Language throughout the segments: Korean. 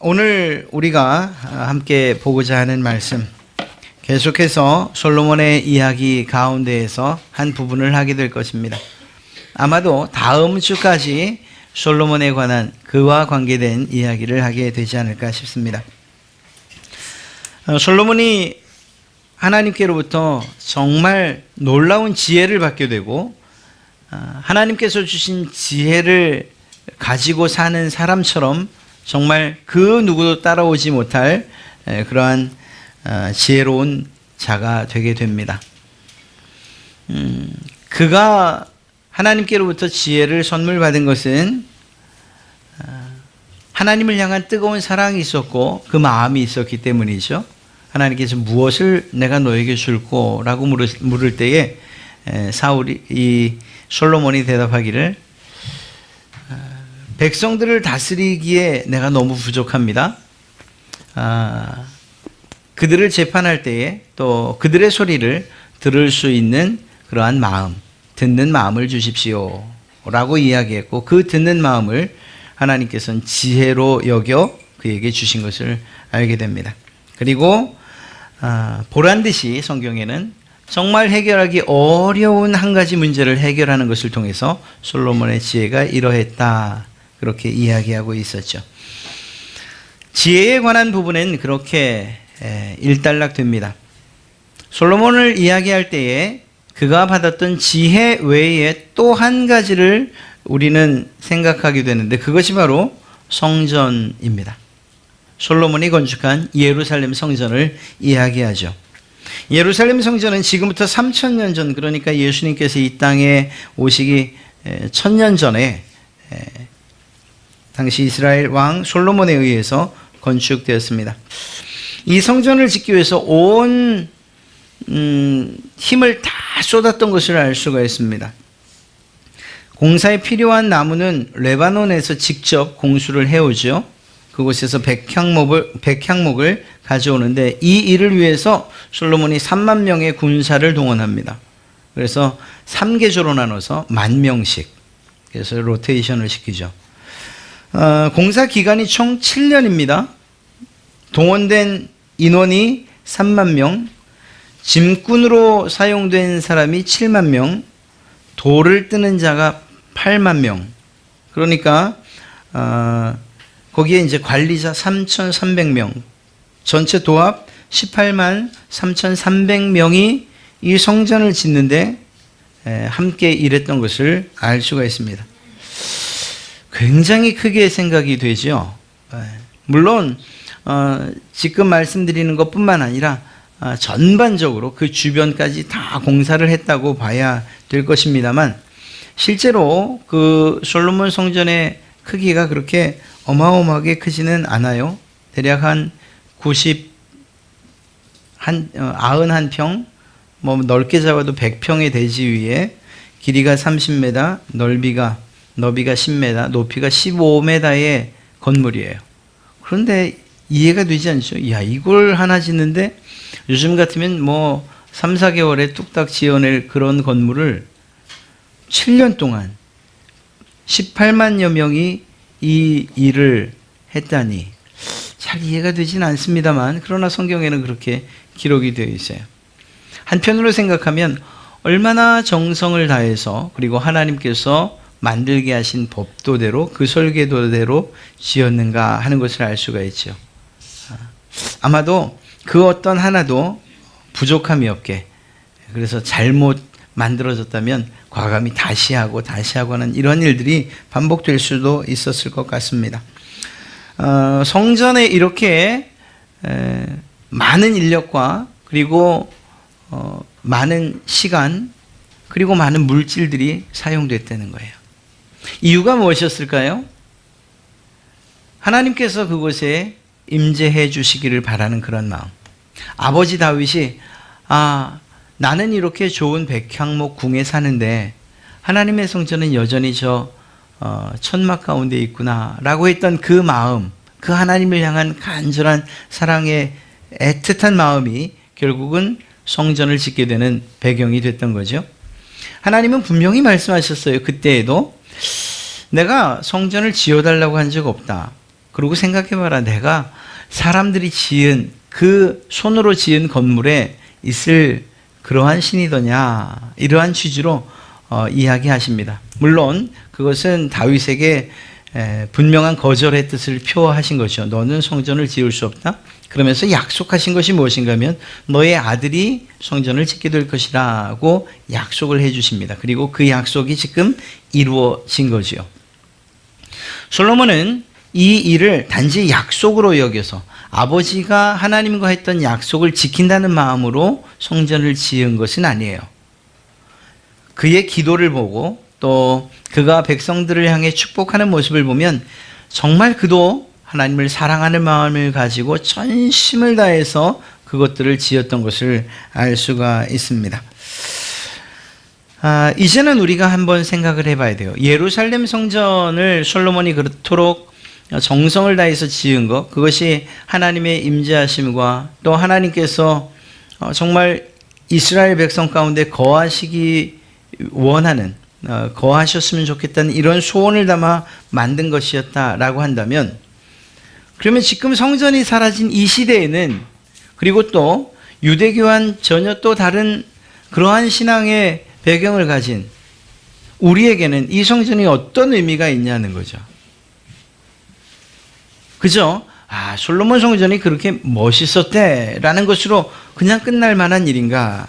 오늘 우리가 함께 보고자 하는 말씀, 계속해서 솔로몬의 이야기 가운데에서 한 부분을 하게 될 것입니다. 아마도 다음 주까지 솔로몬에 관한 그와 관계된 이야기를 하게 되지 않을까 싶습니다. 솔로몬이 하나님께로부터 정말 놀라운 지혜를 받게 되고, 하나님께서 주신 지혜를 가지고 사는 사람처럼 정말 그 누구도 따라오지 못할 그러한 지혜로운 자가 되게 됩니다. 그가 하나님께로부터 지혜를 선물 받은 것은 하나님을 향한 뜨거운 사랑이 있었고 그 마음이 있었기 때문이죠. 하나님께서 무엇을 내가 너에게 줄꼬? 라고 물을 때에 이 솔로몬이 대답하기를, 백성들을 다스리기에 내가 너무 부족합니다. 그들을 재판할 때에 또 그들의 소리를 들을 수 있는 그러한 마음, 듣는 마음을 주십시오 라고 이야기했고, 그 듣는 마음을 하나님께서는 지혜로 여겨 그에게 주신 것을 알게 됩니다. 그리고 보란듯이 성경에는 정말 해결하기 어려운 한 가지 문제를 해결하는 것을 통해서 솔로몬의 지혜가 이러했다, 그렇게 이야기하고 있었죠. 지혜에 관한 부분은 그렇게 일단락됩니다. 솔로몬을 이야기할 때에 그가 받았던 지혜 외에 또 한 가지를 우리는 생각하게 되는데, 그것이 바로 성전입니다. 솔로몬이 건축한 예루살렘 성전을 이야기하죠. 예루살렘 성전은 지금부터 3000년 전, 그러니까 예수님께서 이 땅에 오시기 1000년 전에 당시 이스라엘 왕 솔로몬에 의해서 건축되었습니다. 이 성전을 짓기 위해서 온 힘을 다 쏟았던 것을 알 수가 있습니다. 공사에 필요한 나무는 레바논에서 직접 공수를 해오죠. 그곳에서 백향목을 가져오는데, 이 일을 위해서 솔로몬이 3만 명의 군사를 동원합니다. 그래서 3계조로 나눠서 10,000명씩, 그래서 로테이션을 시키죠. 공사 기간이 총 7년입니다. 동원된 인원이 3만 명, 짐꾼으로 사용된 사람이 7만 명, 돌을 뜨는 자가 8만 명. 그러니까 거기에 이제 관리자 3,300명, 전체 도합 18만 3,300명이 이 성전을 짓는데 함께 일했던 것을 알 수가 있습니다. 굉장히 크게 생각이 되죠. 물론 지금 말씀드리는 것뿐만 아니라 전반적으로 그 주변까지 다 공사를 했다고 봐야 될 것입니다만, 실제로 그 솔로몬 성전의 크기가 그렇게 어마어마하게 크지는 않아요. 대략 한 91평, 뭐 넓게 잡아도 100평의 대지 위에 길이가 30m, 너비가 10m, 높이가 15m의 건물이에요. 그런데 이해가 되지 않죠? 야, 이걸 하나 짓는데 요즘 같으면 뭐 3, 4개월에 뚝딱 지어낼 그런 건물을 7년 동안 18만여 명이 이 일을 했다니 잘 이해가 되진 않습니다만, 그러나 성경에는 그렇게 기록이 되어 있어요. 한편으로 생각하면 얼마나 정성을 다해서, 그리고 하나님께서 만들게 하신 법도대로, 그 설계도대로 지었는가 하는 것을 알 수가 있죠. 아마도 그 어떤 하나도 부족함이 없게, 그래서 잘못 만들어졌다면 과감히 다시 하고 하는 이런 일들이 반복될 수도 있었을 것 같습니다. 성전에 이렇게 많은 인력과 그리고 많은 시간, 그리고 많은 물질들이 사용됐다는 거예요. 이유가 무엇이었을까요? 하나님께서 그곳에 임재해 주시기를 바라는 그런 마음. 아버지 다윗이 나는 이렇게 좋은 백향목 궁에 사는데 하나님의 성전은 여전히 저 천막 가운데 있구나 라고 했던 그 마음, 그 하나님을 향한 간절한 사랑의 애틋한 마음이 결국은 성전을 짓게 되는 배경이 됐던 거죠. 하나님은 분명히 말씀하셨어요. 그때에도 내가 성전을 지어달라고 한 적 없다. 그리고 생각해봐라. 내가 사람들이 지은 그 손으로 지은 건물에 있을 그러한 신이더냐. 이러한 취지로 이야기하십니다. 물론 그것은 다윗에게 분명한 거절의 뜻을 표하신 것이죠. 너는 성전을 지을 수 없다. 그러면서 약속하신 것이 무엇인가 하면 너의 아들이 성전을 짓게 될 것이라고 약속을 해 주십니다. 그리고 그 약속이 지금 이루어진 거지요. 솔로몬은 이 일을 단지 약속으로 여겨서 아버지가 하나님과 했던 약속을 지킨다는 마음으로 성전을 지은 것은 아니에요. 그의 기도를 보고 또 그가 백성들을 향해 축복하는 모습을 보면 정말 그도 하나님을 사랑하는 마음을 가지고 전심을 다해서 그것들을 지었던 것을 알 수가 있습니다. 이제는 우리가 한번 생각을 해봐야 돼요. 예루살렘 성전을 솔로몬이 그토록 정성을 다해서 지은 것, 그것이 하나님의 임재하심과 또 하나님께서 정말 이스라엘 백성 가운데 거하시기 원하는, 거하셨으면 좋겠다는 이런 소원을 담아 만든 것이었다라고 한다면, 그러면 지금 성전이 사라진 이 시대에는, 그리고 또 유대교와는 전혀 또 다른 그러한 신앙의 배경을 가진 우리에게는 이 성전이 어떤 의미가 있냐는 거죠. 그죠? 솔로몬 성전이 그렇게 멋있었대라는 것으로 그냥 끝날 만한 일인가?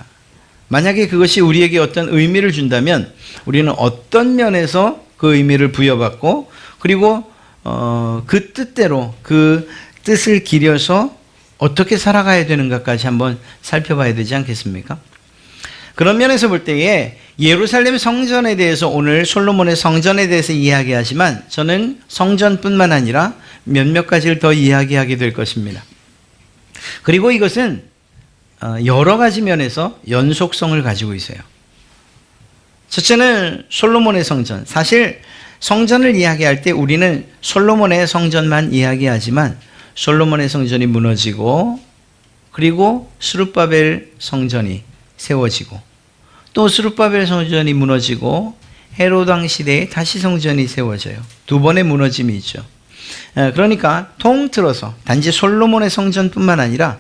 만약에 그것이 우리에게 어떤 의미를 준다면 우리는 어떤 면에서 그 의미를 부여받고, 그리고 그 뜻대로 그 뜻을 기려서 어떻게 살아가야 되는가까지 한번 살펴봐야 되지 않겠습니까? 그런 면에서 볼 때에 예루살렘 성전에 대해서 오늘 솔로몬의 성전에 대해서 이야기하지만 저는 성전뿐만 아니라 몇몇 가지를 더 이야기하게 될 것입니다. 그리고 이것은 여러 가지 면에서 연속성을 가지고 있어요. 첫째는 솔로몬의 성전. 사실 성전을 이야기할 때 우리는 솔로몬의 성전만 이야기하지만 솔로몬의 성전이 무너지고, 그리고 스룹바벨 성전이 세워지고, 또 스룹바벨 성전이 무너지고 헤롯 왕 시대에 다시 성전이 세워져요. 두 번의 무너짐이 있죠. 그러니까 통틀어서 단지 솔로몬의 성전뿐만 아니라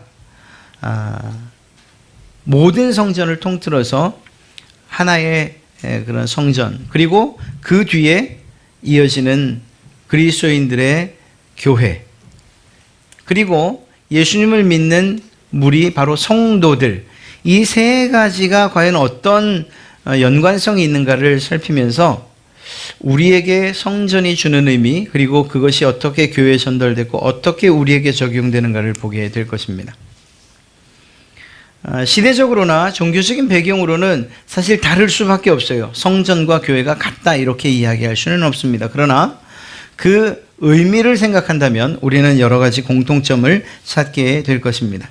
모든 성전을 통틀어서 하나의 그런 성전, 그리고 그 뒤에 이어지는 그리스도인들의 교회, 그리고 예수님을 믿는 무리, 바로 성도들, 이 세 가지가 과연 어떤 연관성이 있는가를 살피면서 우리에게 성전이 주는 의미, 그리고 그것이 어떻게 교회에 전달되고 어떻게 우리에게 적용되는가를 보게 될 것입니다. 시대적으로나 종교적인 배경으로는 사실 다를 수밖에 없어요. 성전과 교회가 같다 이렇게 이야기할 수는 없습니다. 그러나 그 의미를 생각한다면 우리는 여러 가지 공통점을 찾게 될 것입니다.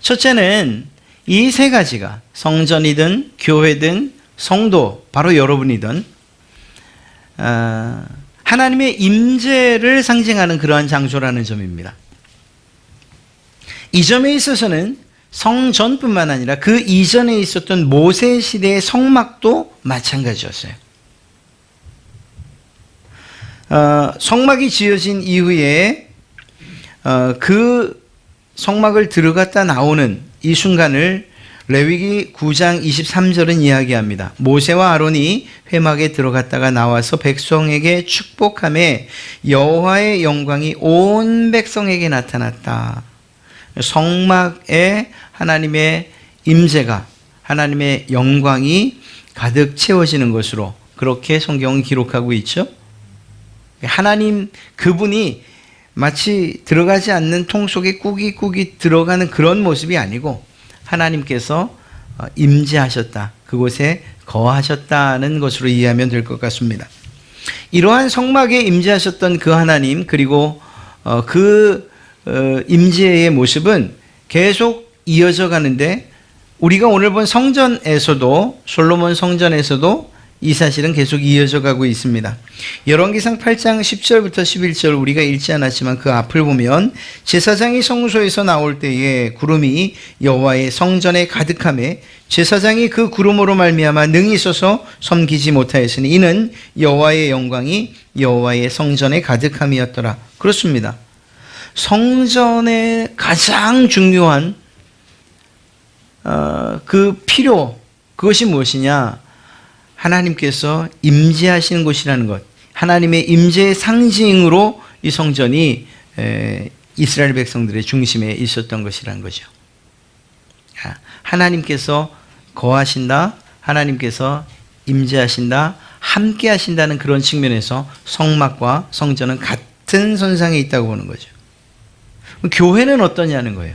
첫째는 이 세 가지가 성전이든 교회든 성도, 바로 여러분이든 하나님의 임재를 상징하는 그러한 장소라는 점입니다. 이 점에 있어서는 성전뿐만 아니라 그 이전에 있었던 모세 시대의 성막도 마찬가지였어요. 성막이 지어진 이후에 그 성막을 들어갔다 나오는 이 순간을 레위기 9장 23절은 이야기합니다. 모세와 아론이 회막에 들어갔다가 나와서 백성에게 축복하며 여호와의 영광이 온 백성에게 나타났다. 성막에 하나님의 임재가, 하나님의 영광이 가득 채워지는 것으로 그렇게 성경은 기록하고 있죠. 하나님 그분이 마치 들어가지 않는 통 속에 꾸깃꾸깃 들어가는 그런 모습이 아니고 하나님께서 임재하셨다, 그곳에 거하셨다는 것으로 이해하면 될 것 같습니다. 이러한 성막에 임재하셨던 그 하나님, 그리고 그 임재의 모습은 계속 이어져 가는데 우리가 오늘 본 성전에서도, 솔로몬 성전에서도 이 사실은 계속 이어져 가고 있습니다. 열왕기상 8장 10절부터 11절 우리가 읽지 않았지만 그 앞을 보면 제사장이 성소에서 나올 때에 구름이 여호와의 성전에 가득하매 제사장이 그 구름으로 말미암아 능히 있어서 섬기지 못하였으니 이는 여호와의 영광이 여호와의 성전에 가득함이었더라. 그렇습니다. 성전의 가장 중요한 그 필요, 그것이 무엇이냐? 하나님께서 임재하시는 곳이라는 것, 하나님의 임재의 상징으로 이 성전이 이스라엘 백성들의 중심에 있었던 것이라는 거죠. 하나님께서 거하신다, 하나님께서 임재하신다, 함께 하신다는 그런 측면에서 성막과 성전은 같은 선상에 있다고 보는 거죠. 교회는 어떠냐는 거예요.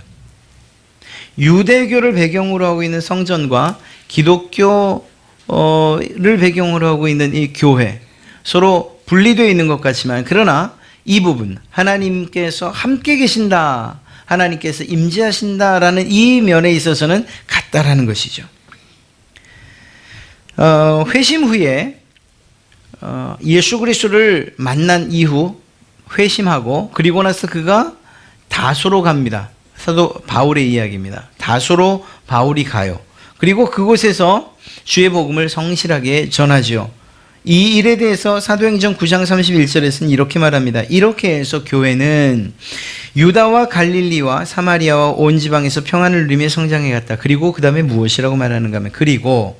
유대교를 배경으로 하고 있는 성전과 기독교를 배경으로 하고 있는 이 교회, 서로 분리되어 있는 것 같지만 그러나 이 부분, 하나님께서 함께 계신다, 하나님께서 임재하신다라는 이 면에 있어서는 같다라는 것이죠. 회심 후에 예수 그리스도를 만난 이후 회심하고 그리고 나서 그가 다소로 갑니다. 사도 바울의 이야기입니다. 다소로 바울이 가요. 그리고 그곳에서 주의 복음을 성실하게 전하지요. 이 일에 대해서 사도행전 9장 31절에서는 이렇게 말합니다. 이렇게 해서 교회는 유다와 갈릴리와 사마리아와 온 지방에서 평안을 누리며 성장해 갔다. 그리고 그 다음에 무엇이라고 말하는가 하면 그리고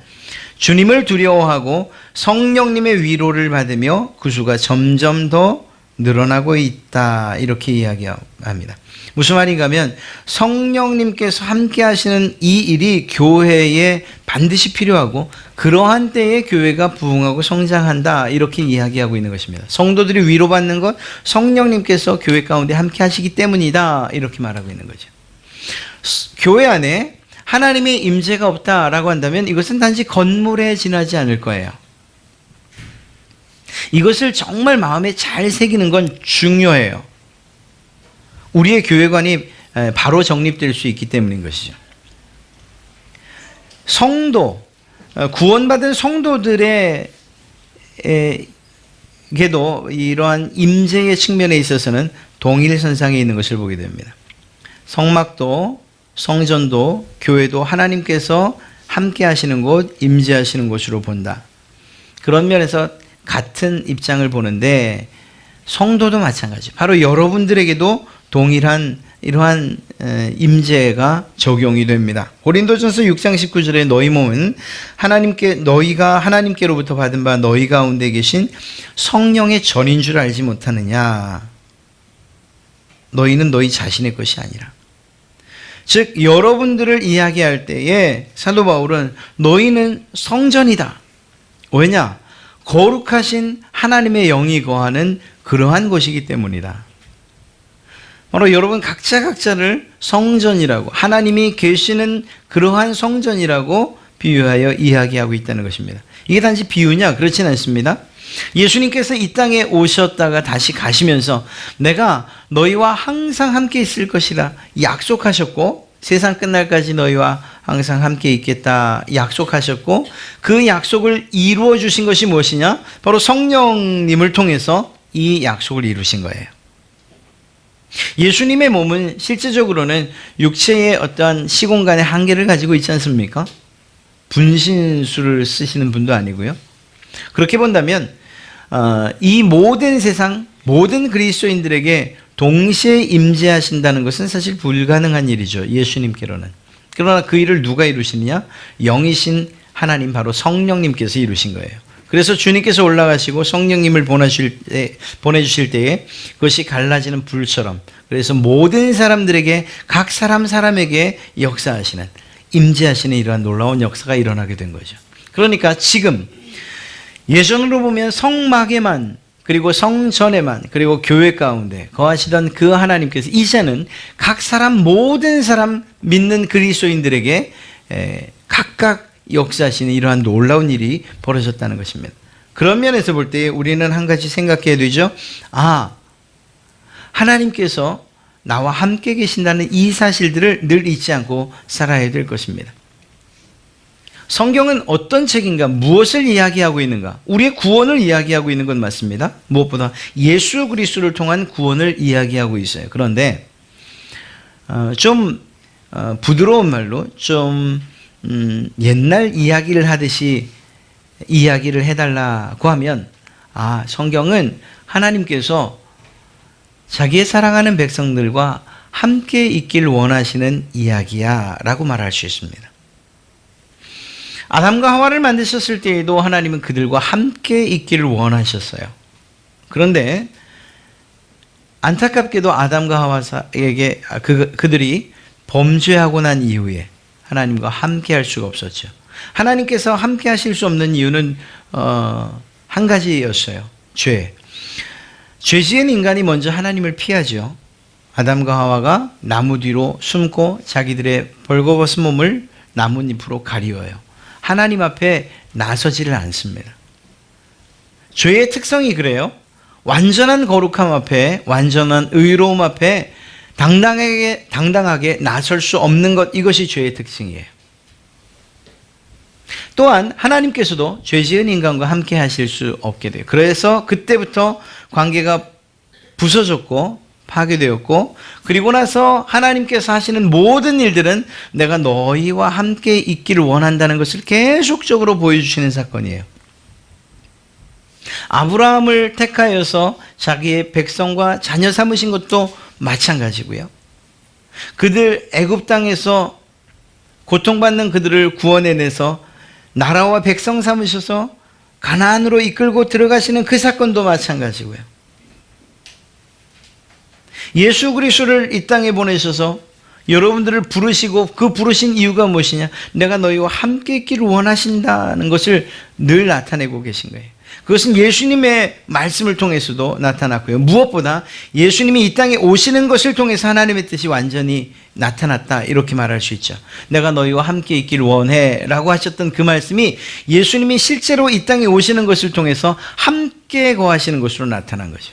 주님을 두려워하고 성령님의 위로를 받으며 그 수가 점점 더 늘어나고 있다. 이렇게 이야기합니다. 무슨 말인가 하면 성령님께서 함께 하시는 이 일이 교회에 반드시 필요하고 그러한 때에 교회가 부흥하고 성장한다. 이렇게 이야기하고 있는 것입니다. 성도들이 위로받는 것, 성령님께서 교회 가운데 함께 하시기 때문이다. 이렇게 말하고 있는 거죠. 교회 안에 하나님의 임재가 없다라고 한다면 이것은 단지 건물에 지나지 않을 거예요. 이것을 정말 마음에 잘 새기는 건 중요해요. 우리의 교회관이 바로 정립될 수 있기 때문인 것이죠. 성도, 구원받은 성도들에게도 이러한 임재의 측면에 있어서는 동일선상에 있는 것을 보게 됩니다. 성막도 성전도 교회도 하나님께서 함께 하시는 곳, 임재하시는 곳으로 본다. 그런 면에서 같은 입장을 보는데 성도도 마찬가지. 바로 여러분들에게도 동일한 이러한 임재가 적용이 됩니다. 고린도전서 6장 19절에 너희 몸은 너희가 하나님께로부터 받은 바 너희 가운데 계신 성령의 전인 줄 알지 못하느냐. 너희는 너희 자신의 것이 아니라. 즉 여러분들을 이야기할 때에 사도 바울은 너희는 성전이다. 왜냐? 거룩하신 하나님의 영이 거하는 그러한 곳이기 때문이다. 바로 여러분 각자를 성전이라고, 하나님이 계시는 그러한 성전이라고 비유하여 이야기하고 있다는 것입니다. 이게 단지 비유냐? 그렇진 않습니다. 예수님께서 이 땅에 오셨다가 다시 가시면서 내가 너희와 항상 함께 있을 것이라 약속하셨고, 세상 끝날까지 너희와 항상 함께 있겠다 약속하셨고, 그 약속을 이루어 주신 것이 무엇이냐? 바로 성령님을 통해서 이 약속을 이루신 거예요. 예수님의 몸은 실제적으로는 육체의 어떠한 시공간의 한계를 가지고 있지 않습니까? 분신술을 쓰시는 분도 아니고요. 그렇게 본다면 이 모든 세상 모든 그리스도인들에게 동시에 임재하신다는 것은 사실 불가능한 일이죠. 예수님께로는. 그러나 그 일을 누가 이루시느냐? 영이신 하나님 바로 성령님께서 이루신 거예요. 그래서 주님께서 올라가시고 성령님을 보내주실 때에 그것이 갈라지는 불처럼, 그래서 모든 사람들에게 각 사람에게 역사하시는, 임재하시는 이러한 놀라운 역사가 일어나게 된 거죠. 그러니까 지금 예전으로 보면 성막에만, 그리고 성전에만, 그리고 교회 가운데 거하시던 그 하나님께서 이제는 각 사람, 모든 사람 믿는 그리스도인들에게 각각 역사하시는 이러한 놀라운 일이 벌어졌다는 것입니다. 그런 면에서 볼 때 우리는 한 가지 생각해야 되죠. 하나님께서 나와 함께 계신다는 이 사실들을 늘 잊지 않고 살아야 될 것입니다. 성경은 어떤 책인가, 무엇을 이야기하고 있는가? 우리의 구원을 이야기하고 있는 건 맞습니다. 무엇보다 예수 그리스도를 통한 구원을 이야기하고 있어요. 그런데 좀 부드러운 말로 좀 옛날 이야기를 하듯이 이야기를 해달라고 하면, 성경은 하나님께서 자기의 사랑하는 백성들과 함께 있길 원하시는 이야기야 라고 말할 수 있습니다. 아담과 하와를 만드셨을 때에도 하나님은 그들과 함께 있기를 원하셨어요. 그런데 안타깝게도 아담과 하와에게 그들이 범죄하고 난 이후에 하나님과 함께 할 수가 없었죠. 하나님께서 함께 하실 수 없는 이유는 한 가지였어요. 죄. 죄 지은 인간이 먼저 하나님을 피하죠. 아담과 하와가 나무 뒤로 숨고 자기들의 벌거벗은 몸을 나뭇잎으로 가리워요. 하나님 앞에 나서지를 않습니다. 죄의 특성이 그래요. 완전한 거룩함 앞에, 완전한 의로움 앞에 당당하게 나설 수 없는 것, 이것이 죄의 특징이에요. 또한 하나님께서도 죄 지은 인간과 함께 하실 수 없게 돼요. 그래서 그때부터 관계가 부서졌고 파괴되었고, 그리고 나서 하나님께서 하시는 모든 일들은 내가 너희와 함께 있기를 원한다는 것을 계속적으로 보여주시는 사건이에요. 아브라함을 택하여서 자기의 백성과 자녀 삼으신 것도 마찬가지고요. 그들 애굽 땅에서 고통받는 그들을 구원해내서 나라와 백성 삼으셔서 가나안으로 이끌고 들어가시는 그 사건도 마찬가지고요. 예수 그리스도를 이 땅에 보내셔서 여러분들을 부르시고, 그 부르신 이유가 무엇이냐? 내가 너희와 함께 있기를 원하신다는 것을 늘 나타내고 계신 거예요. 그것은 예수님의 말씀을 통해서도 나타났고요. 무엇보다 예수님이 이 땅에 오시는 것을 통해서 하나님의 뜻이 완전히 나타났다, 이렇게 말할 수 있죠. 내가 너희와 함께 있기를 원해 라고 하셨던 그 말씀이 예수님이 실제로 이 땅에 오시는 것을 통해서 함께 거하시는 것으로 나타난 거죠.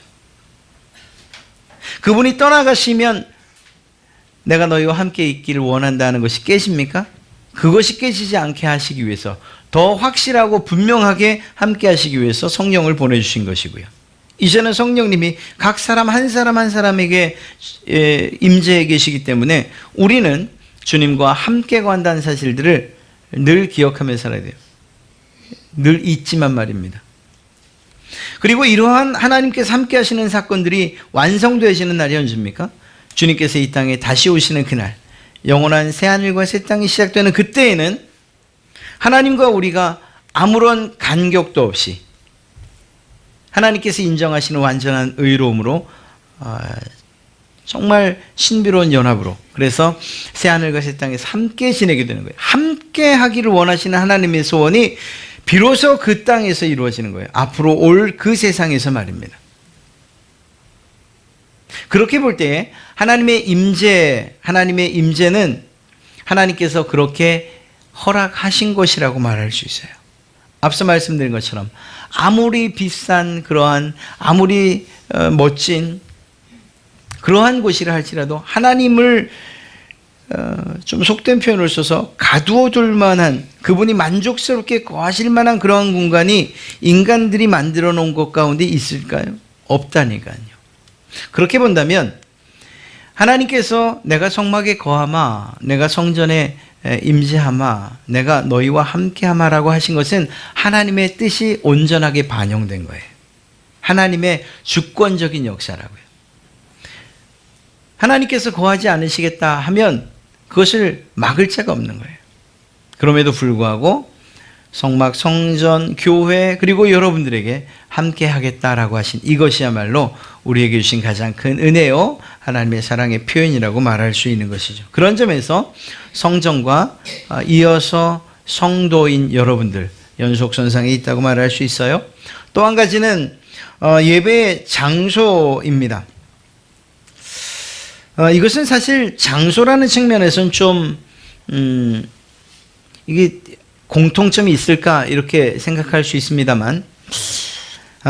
그분이 떠나가시면 내가 너희와 함께 있기를 원한다는 것이 깨집니까? 그것이 깨지지 않게 하시기 위해서, 더 확실하고 분명하게 함께 하시기 위해서 성령을 보내주신 것이고요. 이제는 성령님이 각 사람 한 사람 한 사람에게 임재해 계시기 때문에 우리는 주님과 함께 거한다는 사실들을 늘 기억하며 살아야 돼요. 늘 잊지만 말입니다. 그리고 이러한 하나님께서 함께 하시는 사건들이 완성되시는 날이 언제입니까? 주님께서 이 땅에 다시 오시는 그날, 영원한 새하늘과 새 땅이 시작되는 그때에는 하나님과 우리가 아무런 간격도 없이 하나님께서 인정하시는 완전한 의로움으로, 정말 신비로운 연합으로, 그래서 새하늘과 새 땅에서 함께 지내게 되는 거예요. 함께 하기를 원하시는 하나님의 소원이 비로소 그 땅에서 이루어지는 거예요. 앞으로 올 그 세상에서 말입니다. 그렇게 볼 때 하나님의 임재는 하나님께서 그렇게 허락하신 것이라고 말할 수 있어요. 앞서 말씀드린 것처럼 아무리 비싼 그러한, 아무리 멋진 그러한 곳이라 할지라도 하나님을 좀 속된 표현을 써서 가두어 둘 만한, 그분이 만족스럽게 거하실 만한 그러한 공간이 인간들이 만들어 놓은 것 가운데 있을까요? 없다니까요. 그렇게 본다면 하나님께서 내가 성막에 거하마, 내가 성전에 임재하마, 내가 너희와 함께하마라고 하신 것은 하나님의 뜻이 온전하게 반영된 거예요. 하나님의 주권적인 역사라고요. 하나님께서 거하지 않으시겠다 하면 그것을 막을 자가 없는 거예요. 그럼에도 불구하고 성막, 성전, 교회, 그리고 여러분들에게 함께 하겠다라고 하신 이것이야말로 우리에게 주신 가장 큰 은혜요, 하나님의 사랑의 표현이라고 말할 수 있는 것이죠. 그런 점에서 성전과 이어서 성도인 여러분들, 연속선상에 있다고 말할 수 있어요. 또 한 가지는 예배의 장소입니다. 이것은 사실 장소라는 측면에서는 좀 이게 공통점이 있을까 이렇게 생각할 수 있습니다만,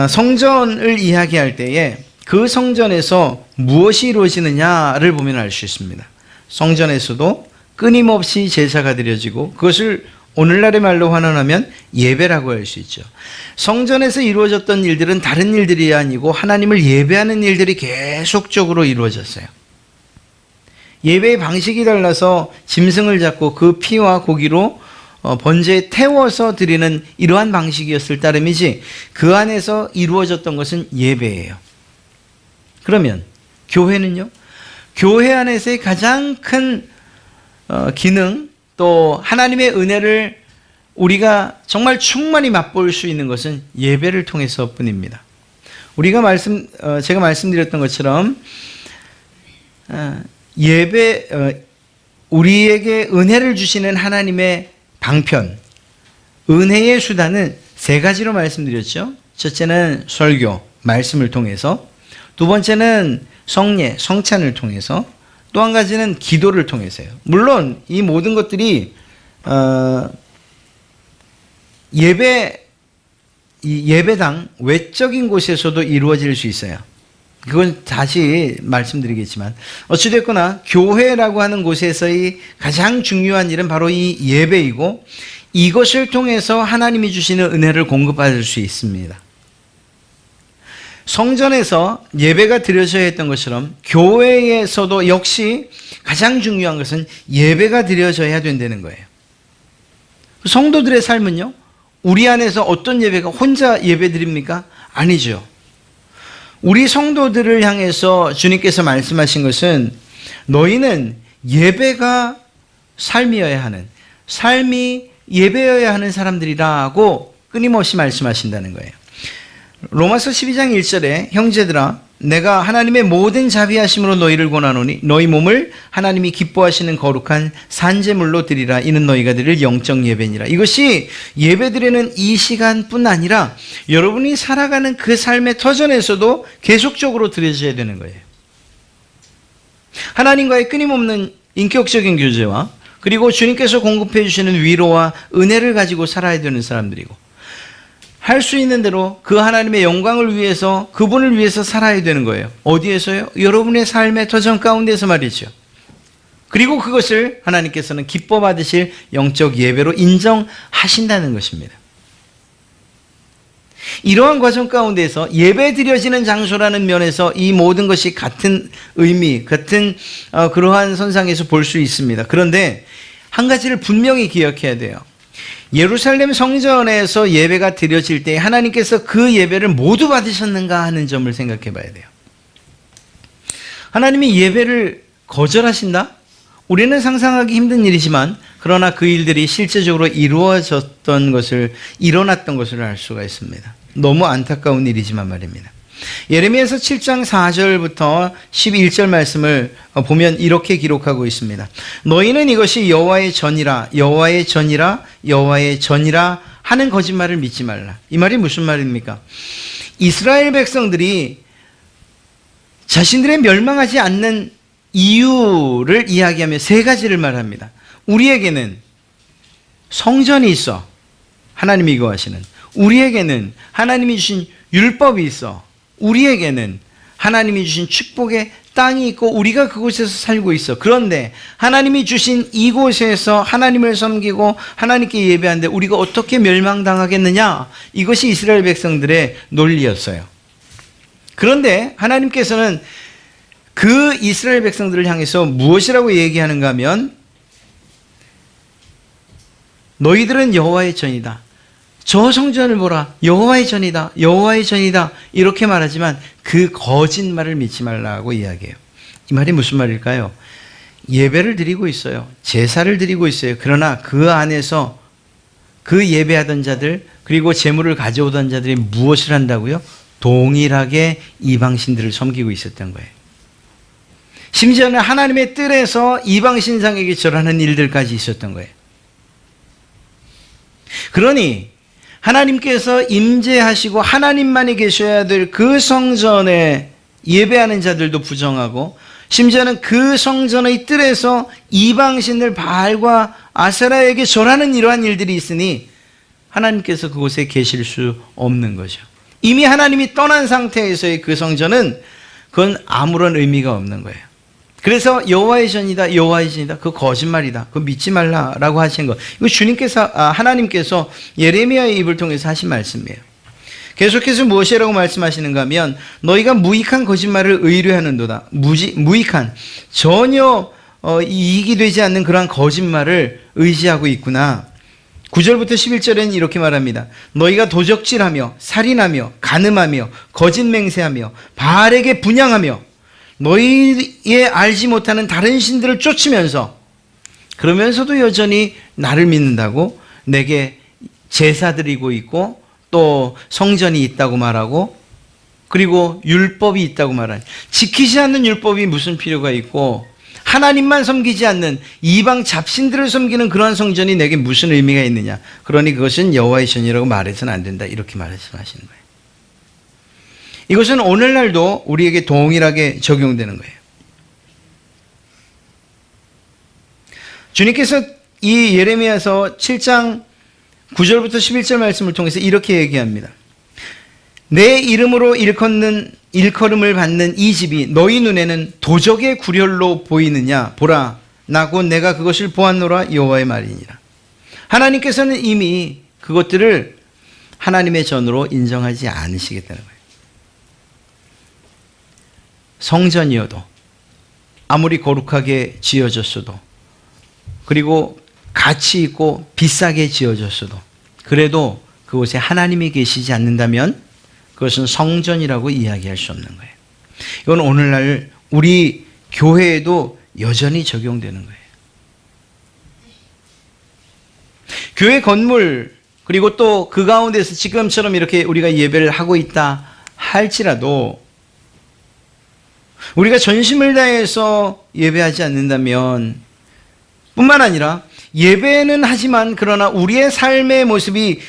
성전을 이야기할 때에 그 성전에서 무엇이 이루어지느냐를 보면 알 수 있습니다. 성전에서도 끊임없이 제사가 드려지고 그것을 오늘날의 말로 환원하면 예배라고 할 수 있죠. 성전에서 이루어졌던 일들은 다른 일들이 아니고 하나님을 예배하는 일들이 계속적으로 이루어졌어요. 예배의 방식이 달라서 짐승을 잡고 그 피와 고기로 번제에 태워서 드리는 이러한 방식이었을 따름이지 그 안에서 이루어졌던 것은 예배예요. 그러면 교회는요? 교회 안에서의 가장 큰 기능, 또 하나님의 은혜를 우리가 정말 충만히 맛볼 수 있는 것은 예배를 통해서 뿐입니다. 제가 말씀드렸던 것처럼 우리에게 은혜를 주시는 하나님의 방편, 은혜의 수단은 세 가지로 말씀드렸죠. 첫째는 설교, 말씀을 통해서, 두 번째는 성례, 성찬을 통해서, 또 한 가지는 기도를 통해서요. 물론 이 모든 것들이 예배당 외적인 곳에서도 이루어질 수 있어요. 그건 다시 말씀드리겠지만 어찌됐거나 교회라고 하는 곳에서의 가장 중요한 일은 바로 이 예배이고 이것을 통해서 하나님이 주시는 은혜를 공급받을 수 있습니다. 성전에서 예배가 드려져야 했던 것처럼 교회에서도 역시 가장 중요한 것은 예배가 드려져야 된다는 거예요. 성도들의 삶은요, 우리 안에서 어떤 예배가 혼자 예배 드립니까? 아니죠. 우리 성도들을 향해서 주님께서 말씀하신 것은 너희는 예배가 삶이어야 하는, 삶이 예배여야 하는 사람들이라고 끊임없이 말씀하신다는 거예요. 로마서 12장 1절에 형제들아 내가 하나님의 모든 자비하심으로 너희를 권하노니 너희 몸을 하나님이 기뻐하시는 거룩한 산제물로 드리라. 이는 너희가 드릴 영적 예배니라. 이것이 예배드리는 이 시간뿐 아니라 여러분이 살아가는 그 삶의 터전에서도 계속적으로 드려져야 되는 거예요. 하나님과의 끊임없는 인격적인 교제와 그리고 주님께서 공급해 주시는 위로와 은혜를 가지고 살아야 되는 사람들이고 할 수 있는 대로 그 하나님의 영광을 위해서 그분을 위해서 살아야 되는 거예요. 어디에서요? 여러분의 삶의 터전 가운데서 말이죠. 그리고 그것을 하나님께서는 기뻐 받으실 영적 예배로 인정하신다는 것입니다. 이러한 과정 가운데서 예배 드려지는 장소라는 면에서 이 모든 것이 같은 의미, 같은 그러한 선상에서 볼 수 있습니다. 그런데 한 가지를 분명히 기억해야 돼요. 예루살렘 성전에서 예배가 드려질 때 하나님께서 그 예배를 모두 받으셨는가 하는 점을 생각해 봐야 돼요. 하나님이 예배를 거절하신다? 우리는 상상하기 힘든 일이지만 그러나 그 일들이 실제적으로 일어났던 것을 알 수가 있습니다. 너무 안타까운 일이지만 말입니다. 예레미야서 7장 4절부터 11절 말씀을 보면 이렇게 기록하고 있습니다. 너희는 이것이 여호와의 전이라 여호와의 전이라 여호와의 전이라 하는 거짓말을 믿지 말라. 이 말이 무슨 말입니까? 이스라엘 백성들이 자신들의 멸망하지 않는 이유를 이야기하며 세 가지를 말합니다. 우리에게는 성전이 있어. 하나님이 이거하시는. 우리에게는 하나님이 주신 율법이 있어. 우리에게는 하나님이 주신 축복의 땅이 있고 우리가 그곳에서 살고 있어. 그런데 하나님이 주신 이곳에서 하나님을 섬기고 하나님께 예배하는데 우리가 어떻게 멸망당하겠느냐? 이것이 이스라엘 백성들의 논리였어요. 그런데 하나님께서는 그 이스라엘 백성들을 향해서 무엇이라고 얘기하는가 하면 너희들은 여호와의 전이다. 저 성전을 보라. 여호와의 전이다. 여호와의 전이다. 이렇게 말하지만 그 거짓말을 믿지 말라고 이야기해요. 이 말이 무슨 말일까요? 예배를 드리고 있어요. 제사를 드리고 있어요. 그러나 그 안에서 그 예배하던 자들 그리고 제물을 가져오던 자들이 무엇을 한다고요? 동일하게 이방신들을 섬기고 있었던 거예요. 심지어는 하나님의 뜰에서 이방신상에게 절하는 일들까지 있었던 거예요. 그러니 하나님께서 임재하시고 하나님만이 계셔야 될 그 성전에 예배하는 자들도 부정하고 심지어는 그 성전의 뜰에서 이방신들 바알과 아세라에게 절하는 이러한 일들이 있으니 하나님께서 그곳에 계실 수 없는 거죠. 이미 하나님이 떠난 상태에서의 그 성전은 그건 아무런 의미가 없는 거예요. 그래서 여호와의 전이다, 여호와의 전이다. 그거 거짓말이다. 그거 믿지 말라라고 하신 거. 이거 하나님께서 예레미야의 입을 통해서 하신 말씀이에요. 계속해서 무엇이라고 말씀하시는가 하면 너희가 무익한 거짓말을 의뢰하는도다. 무익한 전혀 이익이 되지 않는 그러한 거짓말을 의지하고 있구나. 9절부터 11절에는 이렇게 말합니다. 너희가 도적질하며 살인하며 간음하며 거짓 맹세하며 바알에게 분향하며 너희의 알지 못하는 다른 신들을 쫓으면서 그러면서도 여전히 나를 믿는다고 내게 제사 드리고 있고 또 성전이 있다고 말하고 그리고 율법이 있다고 말하니 지키지 않는 율법이 무슨 필요가 있고 하나님만 섬기지 않는 이방 잡신들을 섬기는 그러한 성전이 내게 무슨 의미가 있느냐. 그러니 그것은 여호와의 전이라고 말해서는 안 된다. 이렇게 말씀하시는 거예요. 이것은 오늘날도 우리에게 동일하게 적용되는 거예요. 주님께서 이 예레미야서 7장 9절부터 11절 말씀을 통해서 이렇게 얘기합니다. 내 이름으로 일컬음을 받는 이 집이 너희 눈에는 도적의 구렬로 보이느냐. 보라, 나고 내가 그것을 보았노라. 여호와의 말이니라. 하나님께서는 이미 그것들을 하나님의 전으로 인정하지 않으시겠다는 거예요. 성전이어도 아무리 거룩하게 지어졌어도 그리고 가치 있고 비싸게 지어졌어도 그래도 그곳에 하나님이 계시지 않는다면 그것은 성전이라고 이야기할 수 없는 거예요. 이건 오늘날 우리 교회에도 여전히 적용되는 거예요. 교회 건물 그리고 또 그 가운데서 지금처럼 이렇게 우리가 예배를 하고 있다 할지라도 우리가 전심을 다해서 예배하지 않는다면 뿐만 아니라 예배는 하지만 그러나 우리의 삶의 모습이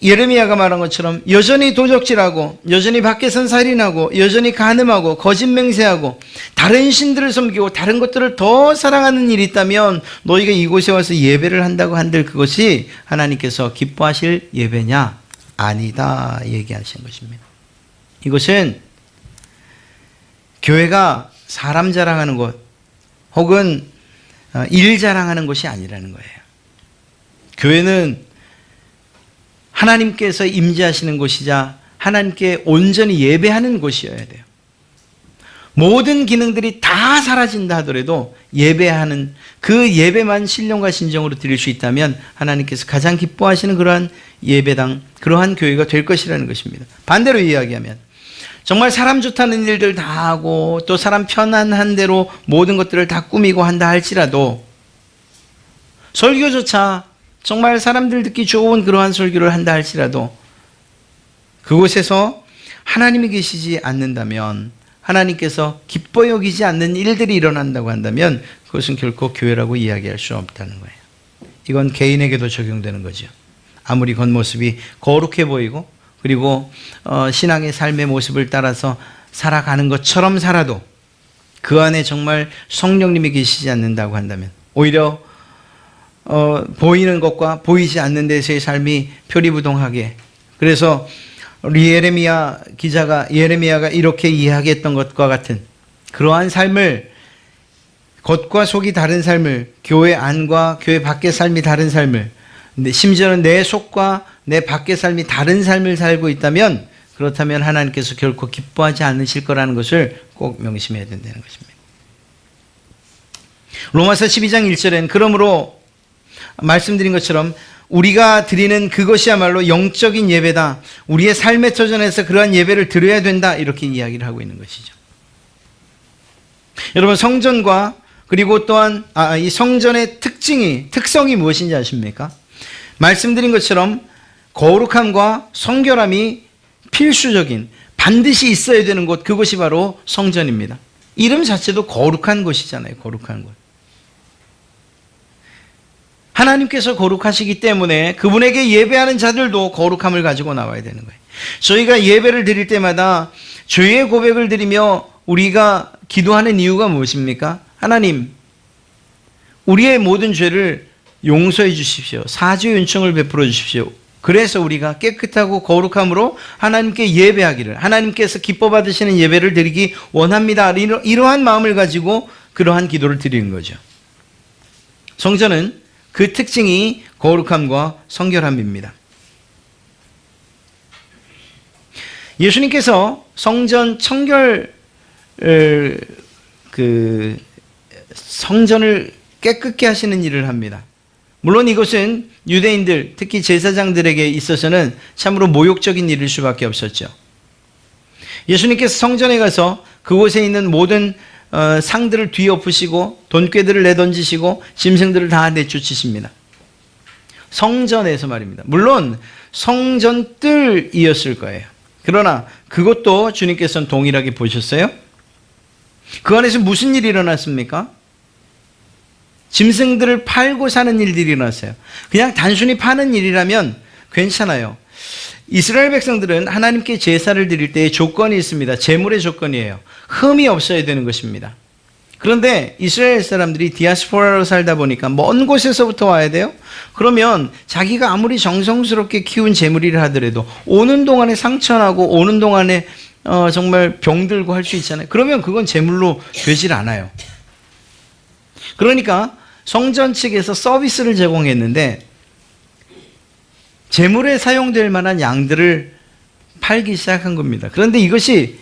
예레미야가 말한 것처럼 여전히 도적질하고 여전히 밖에선 살인하고 여전히 간음하고 거짓 맹세하고 다른 신들을 섬기고 다른 것들을 더 사랑하는 일이 있다면 너희가 이곳에 와서 예배를 한다고 한들 그것이 하나님께서 기뻐하실 예배냐? 아니다 얘기하신 것입니다. 이것은 교회가 사람 자랑하는 곳 혹은 일 자랑하는 곳이 아니라는 거예요. 교회는 하나님께서 임재하시는 곳이자 하나님께 온전히 예배하는 곳이어야 돼요. 모든 기능들이 다 사라진다 하더라도 예배하는 그 예배만 신령과 신정으로 드릴 수 있다면 하나님께서 가장 기뻐하시는 그러한 예배당, 그러한 교회가 될 것이라는 것입니다. 반대로 이야기하면 정말 사람 좋다는 일들 다 하고 또 사람 편안한 대로 모든 것들을 다 꾸미고 한다 할지라도 설교조차 정말 사람들 듣기 좋은 그러한 설교를 한다 할지라도 그곳에서 하나님이 계시지 않는다면 하나님께서 기뻐 여기지 않는 일들이 일어난다고 한다면 그것은 결코 교회라고 이야기할 수 없다는 거예요. 이건 개인에게도 적용되는 거죠. 아무리 겉모습이 거룩해 보이고 그리고 신앙의 삶의 모습을 따라서 살아가는 것처럼 살아도 그 안에 정말 성령님이 계시지 않는다고 한다면 오히려 보이는 것과 보이지 않는 데서의 삶이 표리부동하게 그래서 우리 예레미야가 이렇게 이야기했던 것과 같은 그러한 삶을 겉과 속이 다른 삶을 교회 안과 교회 밖의 삶이 다른 삶을 근데 심지어는 내 속과 내 밖의 삶이 다른 삶을 살고 있다면 그렇다면 하나님께서 결코 기뻐하지 않으실 거라는 것을 꼭 명심해야 된다는 것입니다. 로마서 12장 1절엔 그러므로 말씀드린 것처럼 우리가 드리는 그것이야말로 영적인 예배다. 우리의 삶의 터전에서 그러한 예배를 드려야 된다. 이렇게 이야기를 하고 있는 것이죠. 여러분 성전과 그리고 또한 이 성전의 특성이 무엇인지 아십니까? 말씀드린 것처럼 거룩함과 성결함이 필수적인 반드시 있어야 되는 곳 그것이 바로 성전입니다. 이름 자체도 거룩한 곳이잖아요. 거룩한 곳. 하나님께서 거룩하시기 때문에 그분에게 예배하는 자들도 거룩함을 가지고 나와야 되는 거예요. 저희가 예배를 드릴 때마다 죄의 고백을 드리며 우리가 기도하는 이유가 무엇입니까? 하나님, 우리의 모든 죄를 용서해 주십시오. 사죄 윤청을 베풀어 주십시오. 그래서 우리가 깨끗하고 거룩함으로 하나님께 예배하기를 하나님께서 기뻐 받으시는 예배를 드리기 원합니다. 이러한 마음을 가지고 그러한 기도를 드리는 거죠. 성전은 그 특징이 거룩함과 성결함입니다. 예수님께서 성전 청결 성전을 깨끗게 하시는 일을 합니다. 물론 이것은 유대인들, 특히 제사장들에게 있어서는 참으로 모욕적인 일일 수밖에 없었죠. 예수님께서 성전에 가서 그곳에 있는 모든 상들을 뒤엎으시고 돈꾀들을 내던지시고 짐승들을 다 내쫓으십니다. 성전에서 말입니다. 물론 성전 뜰이었을 거예요. 그러나 그것도 주님께서는 동일하게 보셨어요. 그 안에서 무슨 일이 일어났습니까? 짐승들을 팔고 사는 일들이 일어났어요. 그냥 단순히 파는 일이라면 괜찮아요. 이스라엘 백성들은 하나님께 제사를 드릴 때의 조건이 있습니다. 제물의 조건이에요. 흠이 없어야 되는 것입니다. 그런데 이스라엘 사람들이 디아스포라로 살다 보니까 먼 곳에서부터 와야 돼요. 그러면 자기가 아무리 정성스럽게 키운 제물이라 하더라도 오는 동안에 상처나고 오는 동안에 정말 병들고 할 수 있잖아요. 그러면 그건 제물로 되질 않아요. 그러니까 성전 측에서 서비스를 제공했는데 제물에 사용될 만한 양들을 팔기 시작한 겁니다. 그런데 이것이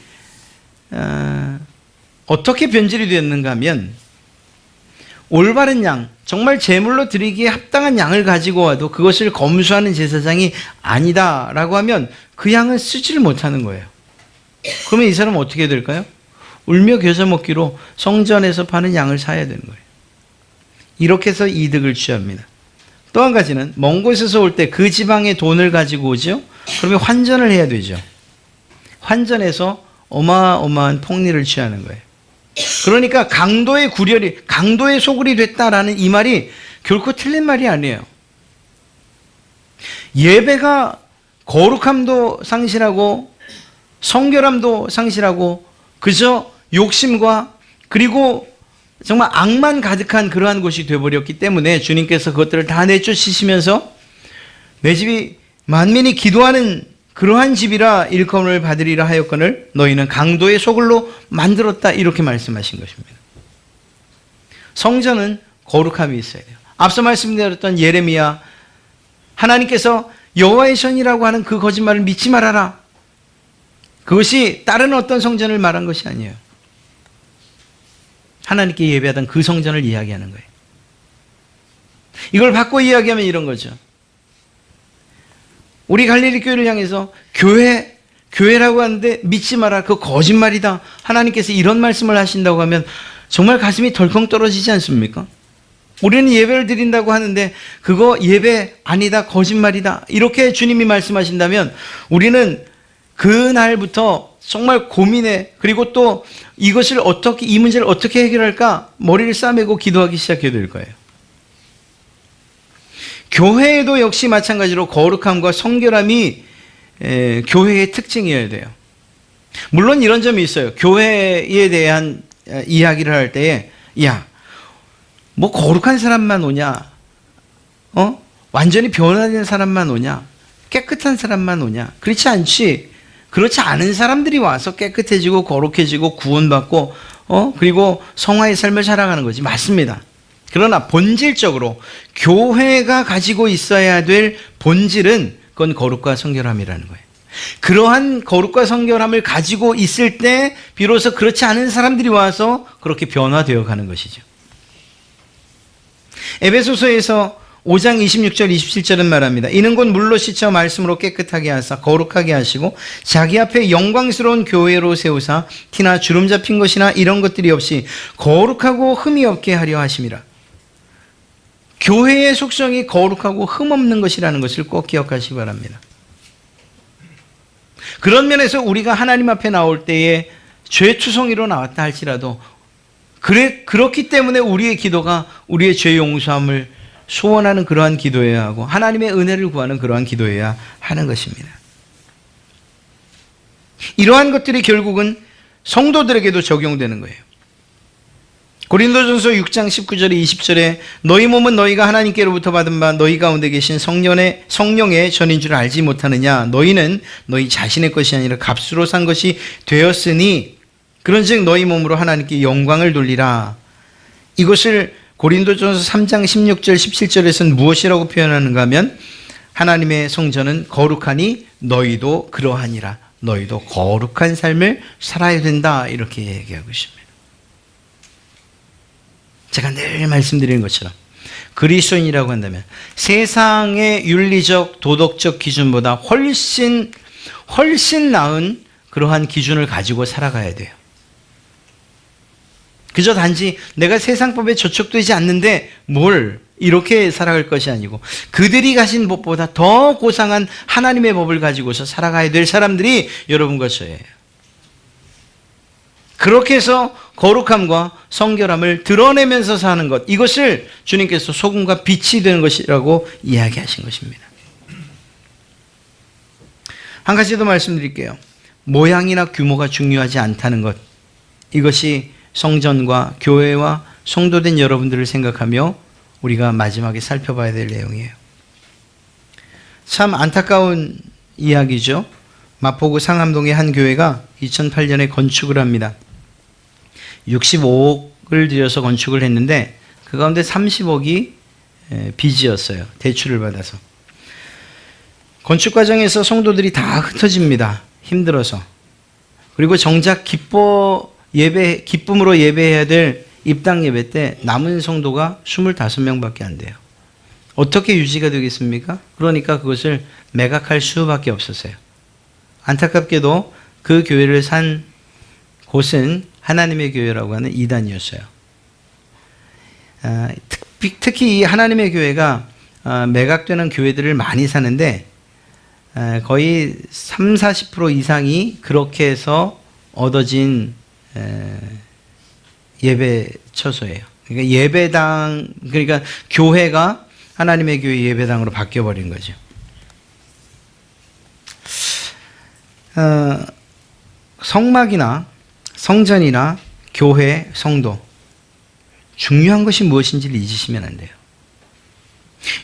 어떻게 변질이 됐는가 하면 올바른 양, 정말 제물로 드리기에 합당한 양을 가지고 와도 그것을 검수하는 제사장이 아니다라고 하면 그 양은 쓰지를 못하는 거예요. 그러면 이 사람은 어떻게 될까요? 울며 겨자 먹기로 성전에서 파는 양을 사야 되는 거예요. 이렇게 해서 이득을 취합니다. 또 한 가지는 먼 곳에서 올 때 그 지방의 돈을 가지고 오죠. 그러면 환전을 해야 되죠. 환전해서 어마어마한 폭리를 취하는 거예요. 그러니까 강도의 구렬이, 강도의 소굴이 됐다라는 이 말이 결코 틀린 말이 아니에요. 예배가 거룩함도 상실하고 성결함도 상실하고 그저 욕심과 그리고 정말 악만 가득한 그러한 곳이 되어버렸기 때문에 주님께서 그것들을 다 내쫓으시면서 내 집이 만민이 기도하는 그러한 집이라 일컬음을 받으리라 하였거늘 너희는 강도의 소굴로 만들었다 이렇게 말씀하신 것입니다. 성전은 거룩함이 있어야 돼요. 앞서 말씀드렸던 예레미야, 하나님께서 여호와의 전이라고 하는 그 거짓말을 믿지 말아라. 그것이 다른 어떤 성전을 말한 것이 아니에요. 하나님께 예배하던 그 성전을 이야기하는 거예요. 이걸 바꿔 이야기하면 이런 거죠. 우리 갈릴리 교회를 향해서 교회라고 하는데 믿지 마라. 그거 거짓말이다. 하나님께서 이런 말씀을 하신다고 하면 정말 가슴이 덜컹 떨어지지 않습니까? 우리는 예배를 드린다고 하는데 그거 예배 아니다. 거짓말이다. 이렇게 주님이 말씀하신다면 우리는 그날부터 정말 고민해. 그리고 또 이것을 어떻게, 이 문제를 어떻게 해결할까? 머리를 싸매고 기도하기 시작해야 될 거예요. 교회에도 역시 마찬가지로 거룩함과 성결함이 교회의 특징이어야 돼요. 물론 이런 점이 있어요. 교회에 대한 이야기를 할 때에 뭐 거룩한 사람만 오냐? 완전히 변화된 사람만 오냐? 깨끗한 사람만 오냐? 그렇지 않지. 그렇지 않은 사람들이 와서 깨끗해지고 거룩해지고 구원받고 그리고 성화의 삶을 살아가는 거지. 맞습니다. 그러나 본질적으로 교회가 가지고 있어야 될 본질은 그건 거룩과 성결함이라는 거예요. 그러한 거룩과 성결함을 가지고 있을 때 비로소 그렇지 않은 사람들이 와서 그렇게 변화되어 가는 것이죠. 에베소서에서 5장 26절 27절은 말합니다. 이는 곧 물로 씻어 말씀으로 깨끗하게 하사 거룩하게 하시고 자기 앞에 영광스러운 교회로 세우사 티나 주름 잡힌 것이나 이런 것들이 없이 거룩하고 흠이 없게 하려 하심이라. 교회의 속성이 거룩하고 흠 없는 것이라는 것을 꼭 기억하시기 바랍니다. 그런 면에서 우리가 하나님 앞에 나올 때에 죄투성이로 나왔다 할지라도 그렇기 때문에 우리의 기도가 우리의 죄 용서함을 소원하는 그러한 기도여야 하고 하나님의 은혜를 구하는 그러한 기도여야 하는 것입니다. 이러한 것들이 결국은 성도들에게도 적용되는 거예요. 고린도전서 6장 19절에 20절에 너희 몸은 너희가 하나님께로부터 받은 바 너희 가운데 계신 성령의 전인 줄 알지 못하느냐. 너희는 너희 자신의 것이 아니라 값으로 산 것이 되었으니 그런즉 너희 몸으로 하나님께 영광을 돌리라. 이것을 고린도전서 3장 16절 17절에서는 무엇이라고 표현하는가 하면 하나님의 성전은 거룩하니 너희도 그러하니라. 너희도 거룩한 삶을 살아야 된다. 이렇게 얘기하고 있습니다. 제가 늘 말씀드리는 것처럼 그리스도인이라고 한다면 세상의 윤리적 도덕적 기준보다 훨씬 나은 그러한 기준을 가지고 살아가야 돼요. 그저 단지 내가 세상법에 저촉되지 않는데 뭘 이렇게 살아갈 것이 아니고 그들이 가신 법보다 더 고상한 하나님의 법을 가지고서 살아가야 될 사람들이 여러분과 저예요. 그렇게 해서 거룩함과 성결함을 드러내면서 사는 것, 이것을 주님께서 소금과 빛이 되는 것이라고 이야기하신 것입니다. 한 가지 더 말씀드릴게요. 모양이나 규모가 중요하지 않다는 것, 이것이 성전과 교회와 성도된 여러분들을 생각하며 우리가 마지막에 살펴봐야 될 내용이에요. 참 안타까운 이야기죠. 마포구 상암동의 한 교회가 2008년에 건축을 합니다. 65억을 들여서 건축을 했는데 그 가운데 30억이 빚이었어요. 대출을 받아서. 건축 과정에서 성도들이 다 흩어집니다. 힘들어서. 그리고 정작 기쁨으로 예배해야 될 입당 예배 때 남은 성도가 25명밖에 안 돼요. 어떻게 유지가 되겠습니까? 그러니까 그것을 매각할 수밖에 없었어요. 안타깝게도 그 교회를 산 곳은 하나님의 교회라고 하는 이단이었어요. 특히 이 하나님의 교회가 매각되는 교회들을 많이 사는데 거의 30-40% 이상이 그렇게 해서 얻어진 예배 처소예요. 그러니까 예배당, 그러니까 교회가 하나님의 교회 예배당으로 바뀌어버린 거죠. 성막이나 성전이나 교회, 성도, 중요한 것이 무엇인지를 잊으시면 안 돼요.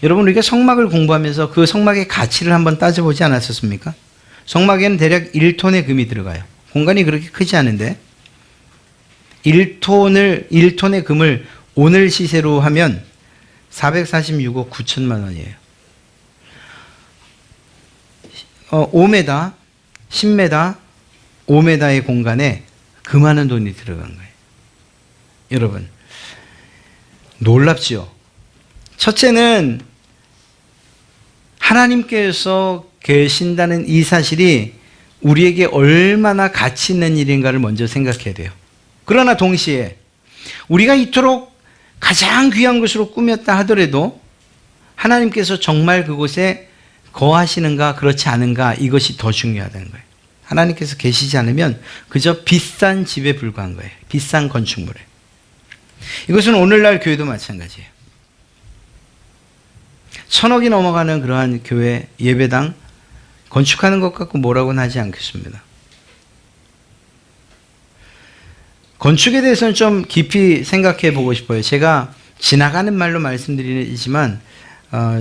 여러분, 우리가 성막을 공부하면서 그 성막의 가치를 한번 따져보지 않았었습니까? 성막에는 대략 1톤의 금이 들어가요. 공간이 그렇게 크지 않은데 1톤의 금을 오늘 시세로 하면 446억 9천만 원이에요. 5m, 10m, 5m의 공간에 그 많은 돈이 들어간 거예요. 여러분, 놀랍죠? 첫째는 하나님께서 계신다는 이 사실이 우리에게 얼마나 가치 있는 일인가를 먼저 생각해야 돼요. 그러나 동시에 우리가 이토록 가장 귀한 것으로 꾸몄다 하더라도 하나님께서 정말 그곳에 거하시는가 그렇지 않은가, 이것이 더 중요하다는 거예요. 하나님께서 계시지 않으면 그저 비싼 집에 불과한 거예요. 비싼 건축물에. 이것은 오늘날 교회도 마찬가지예요. 1,000억이 넘어가는 그러한 교회 예배당 건축하는 것 갖고 뭐라고는 하지 않겠습니다. 건축에 대해서는 좀 깊이 생각해 보고 싶어요. 제가 지나가는 말로 말씀드리지만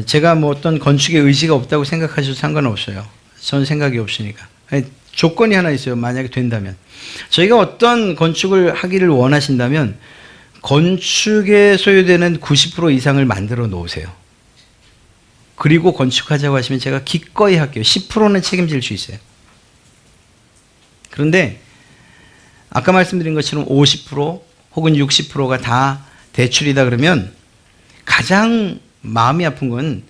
제가 뭐 어떤 건축에 의지가 없다고 생각하셔도 상관없어요. 전 생각이 없으니까. 조건이 하나 있어요. 만약에 된다면. 저희가 어떤 건축을 하기를 원하신다면 건축에 소요되는 90% 이상을 만들어 놓으세요. 그리고 건축하자고 하시면 제가 기꺼이 할게요. 10%는 책임질 수 있어요. 그런데 아까 말씀드린 것처럼 50% 혹은 60%가 다 대출이다 그러면 가장 마음이 아픈 건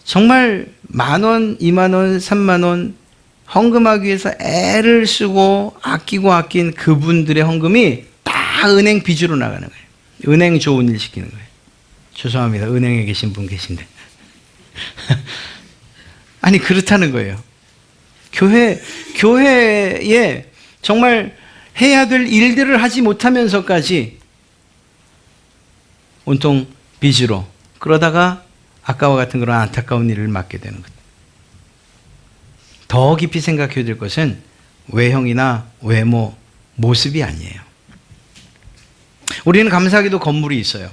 정말 10,000원, 20,000원, 30,000원 헌금하기 위해서 애를 쓰고 아낀 그분들의 헌금이 다 은행 빚으로 나가는 거예요. 은행 좋은 일 시키는 거예요. 죄송합니다. 은행에 계신 분 계신데. 아니, 그렇다는 거예요. 교회에 정말 해야 될 일들을 하지 못하면서까지 온통 빚으로, 그러다가 아까와 같은 그런 안타까운 일을 맡게 되는 것. 더 깊이 생각해야 될 것은 외형이나 외모, 모습이 아니에요. 우리는 감사하게도 건물이 있어요.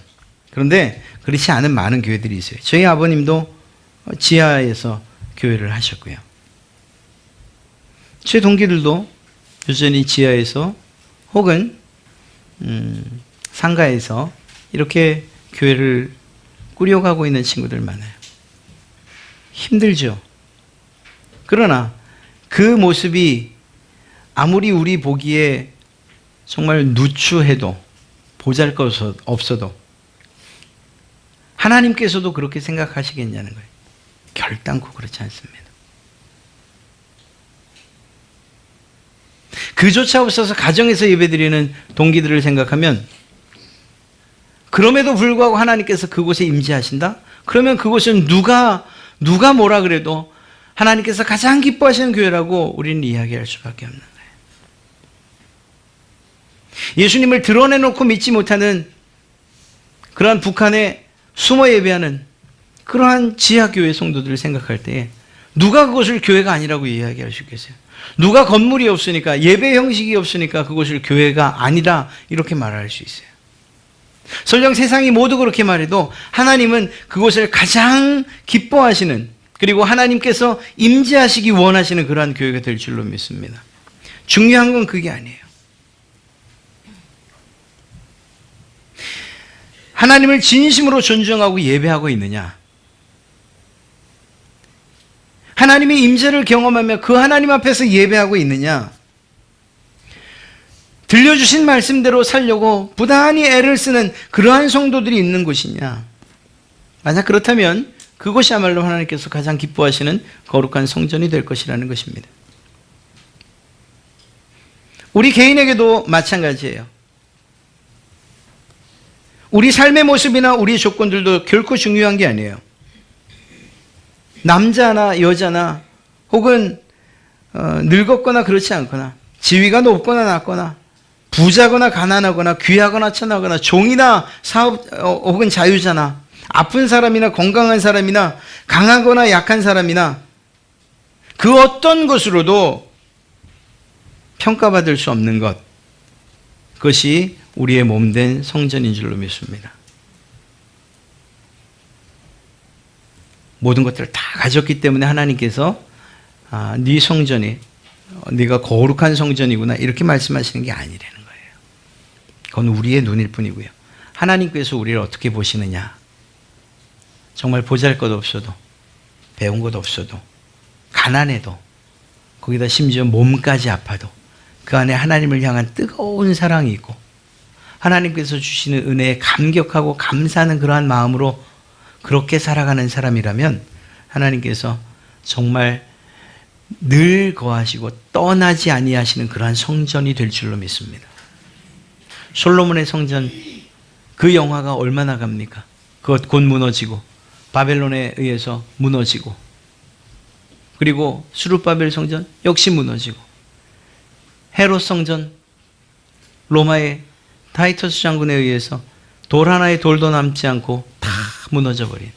그런데 그렇지 않은 많은 교회들이 있어요. 저희 아버님도 지하에서 교회를 하셨고요. 제 동기들도 여전히 지하에서 혹은 상가에서 이렇게 교회를 꾸려가고 있는 친구들 많아요. 힘들죠. 그러나 그 모습이 아무리 우리 보기에 정말 누추해도 보잘것없어도 하나님께서도 그렇게 생각하시겠냐는 거예요. 결단코 그렇지 않습니다. 그조차 없어서 가정에서 예배드리는 동기들을 생각하면 그럼에도 불구하고 하나님께서 그곳에 임재하신다? 그러면 그곳은 누가 뭐라 그래도 하나님께서 가장 기뻐하시는 교회라고 우리는 이야기할 수밖에 없는 거예요. 예수님을 드러내놓고 믿지 못하는 그러한 북한에 숨어 예배하는 그러한 지하교회 성도들을 생각할 때에 누가 그것을 교회가 아니라고 이야기할 수 있겠어요? 누가 건물이 없으니까, 예배 형식이 없으니까 그것을 교회가 아니라 이렇게 말할 수 있어요. 설령 세상이 모두 그렇게 말해도 하나님은 그것을 가장 기뻐하시는, 그리고 하나님께서 임재하시기 원하시는 그러한 교회가 될 줄로 믿습니다. 중요한 건 그게 아니에요. 하나님을 진심으로 존중하고 예배하고 있느냐? 하나님의 임재를 경험하며 그 하나님 앞에서 예배하고 있느냐? 들려주신 말씀대로 살려고 부단히 애를 쓰는 그러한 성도들이 있는 곳이냐? 만약 그렇다면 그것이야말로 하나님께서 가장 기뻐하시는 거룩한 성전이 될 것이라는 것입니다. 우리 개인에게도 마찬가지예요. 우리 삶의 모습이나 우리 조건들도 결코 중요한 게 아니에요. 남자나 여자나 혹은 늙었거나 그렇지 않거나 지위가 높거나 낮거나 부자거나 가난하거나 귀하거나 천하거나 종이나 사업 혹은 자유자나 아픈 사람이나 건강한 사람이나 강하거나 약한 사람이나 그 어떤 것으로도 평가받을 수 없는 것, 그것이 우리의 몸된 성전인 줄로 믿습니다. 모든 것들을 다 가졌기 때문에 하나님께서 네 성전이, 네가 거룩한 성전이구나 이렇게 말씀하시는 게 아니라는 거예요. 그건 우리의 눈일 뿐이고요. 하나님께서 우리를 어떻게 보시느냐? 정말 보잘것 없어도, 배운 것 없어도, 가난해도, 거기다 심지어 몸까지 아파도 그 안에 하나님을 향한 뜨거운 사랑이 있고 하나님께서 주시는 은혜에 감격하고 감사하는 그러한 마음으로 그렇게 살아가는 사람이라면 하나님께서 정말 늘 거하시고 떠나지 아니하시는 그러한 성전이 될 줄로 믿습니다. 솔로몬의 성전, 그 영화가 얼마나 갑니까? 그것 곧 무너지고 바벨론에 의해서 무너지고, 그리고 수르바벨 성전 역시 무너지고, 헤롯 성전 로마의 타이터스 장군에 의해서 돌 하나의 돌도 남지 않고 다 무너져 버린.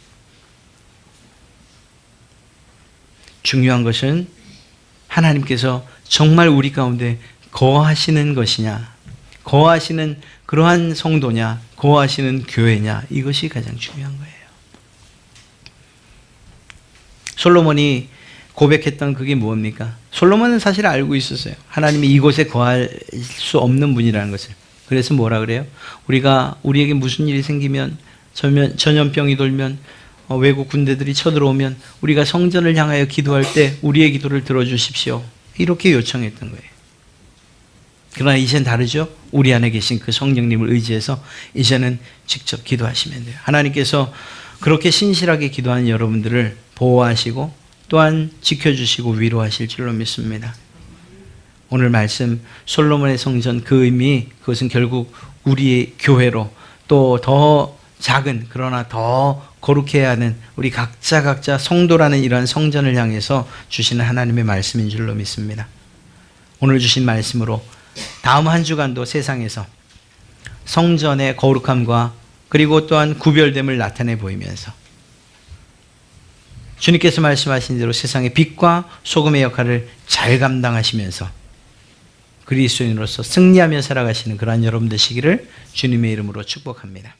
중요한 것은 하나님께서 정말 우리 가운데 거하시는 것이냐, 거하시는 그러한 성도냐, 거하시는 교회냐, 이것이 가장 중요한 거예요. 솔로몬이 고백했던 그게 무엇입니까? 솔로몬은 사실 알고 있었어요. 하나님이 이곳에 거할 수 없는 분이라는 것을. 그래서 뭐라 그래요? 우리에게 무슨 일이 생기면, 전염병이 돌면, 외국 군대들이 쳐들어오면 우리가 성전을 향하여 기도할 때 우리의 기도를 들어주십시오. 이렇게 요청했던 거예요. 그러나 이젠 다르죠? 우리 안에 계신 그 성령님을 의지해서 이제는 직접 기도하시면 돼요. 하나님께서 그렇게 신실하게 기도하는 여러분들을 보호하시고 또한 지켜주시고 위로하실 줄로 믿습니다. 오늘 말씀 솔로몬의 성전, 그 의미, 그것은 결국 우리의 교회로 또 더 작은 그러나 더 거룩해야 하는 우리 각자 성도라는 이러한 성전을 향해서 주시는 하나님의 말씀인 줄로 믿습니다. 오늘 주신 말씀으로 다음 한 주간도 세상에서 성전의 거룩함과 그리고 또한 구별됨을 나타내 보이면서 주님께서 말씀하신 대로 세상의 빛과 소금의 역할을 잘 감당하시면서 그리스도인으로서 승리하며 살아가시는 그러한 여러분 되시기를 주님의 이름으로 축복합니다.